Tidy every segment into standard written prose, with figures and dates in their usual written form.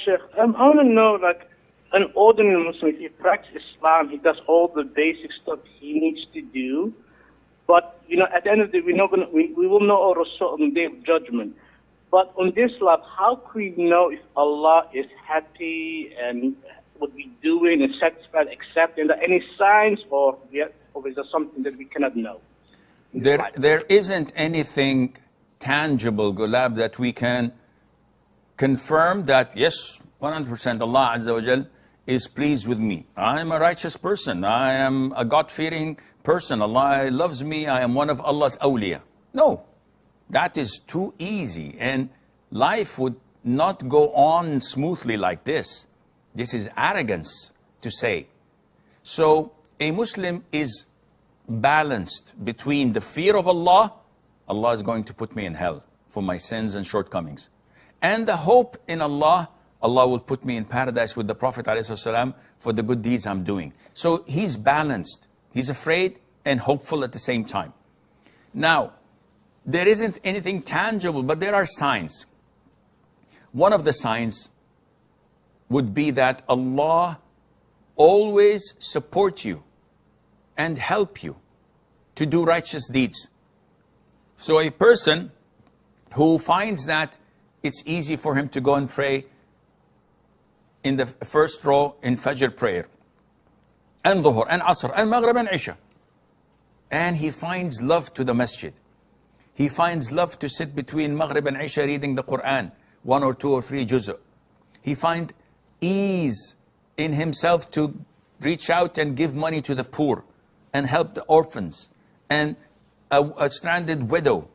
Sheikh, I want to know, like, an ordinary Muslim, if he practices Islam, he does all the basic stuff he needs to do, but, you know, at the end of the day, we will know our result on the Day of Judgment. But on this life, how can we know if Allah is happy and what we doing is satisfied, accepting? Are there any signs, or is there something that we cannot know? There isn't anything tangible, Gulab, that we can confirm that, yes, 100% Allah Azza wa Jal is pleased with me. I am a righteous person. I am a God-fearing person. Allah loves me. I am one of Allah's awliya. No, that is too easy. And life would not go on smoothly like this. This is arrogance to say. So a Muslim is balanced between the fear of Allah, Allah is going to put me in hell for my sins and shortcomings, and the hope in Allah, Allah will put me in paradise with the Prophet ﷺ for the good deeds I'm doing. So he's balanced. He's afraid and hopeful at the same time. Now, there isn't anything tangible, but there are signs. One of the signs would be that Allah always support you and help you to do righteous deeds. So a person who finds that it's easy for him to go and pray in the first row in Fajr prayer, and Dhuhr, and Asr, and Maghrib, and Isha, and he finds love to the masjid. He finds love to sit between Maghrib and Isha reading the Qur'an, 1 or 2 or 3 juz'. He finds ease in himself to reach out and give money to the poor and help the orphans, and a stranded widow,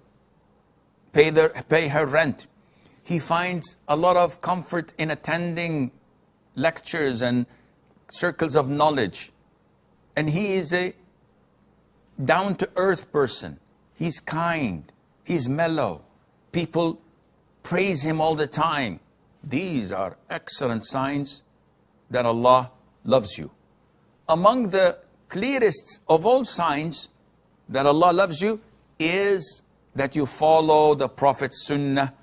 pay her rent. He finds a lot of comfort in attending lectures and circles of knowledge. And he is a down-to-earth person. He's kind. He's mellow. People praise him all the time. These are excellent signs that Allah loves you. Among the clearest of all signs that Allah loves you is that you follow the Prophet's sunnah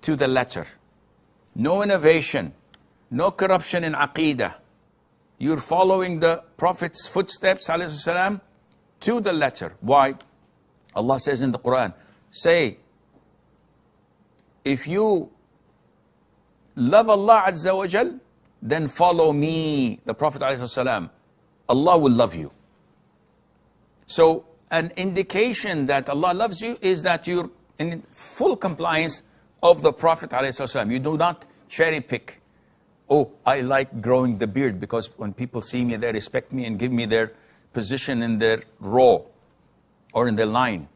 to the letter. No innovation, no corruption in aqeedah. You're following the Prophet's footsteps, ﷺ, to the letter. Why? Allah says in the Quran, say, if you love Allah Azza wa Jal, then follow me, the Prophet ﷺ. Allah will love you. So an indication that Allah loves you is that you're in full compliance of the Prophet ﷺ. You do not cherry pick. Oh, I like growing the beard because when people see me, they respect me and give me their position in their row or in their line.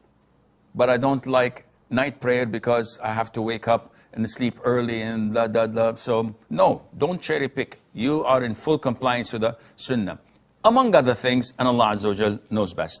But I don't like night prayer because I have to wake up and sleep early and blah, blah, blah. So no, don't cherry pick. You are in full compliance with the sunnah. Among other things, and Allah Azza wa Jal knows best.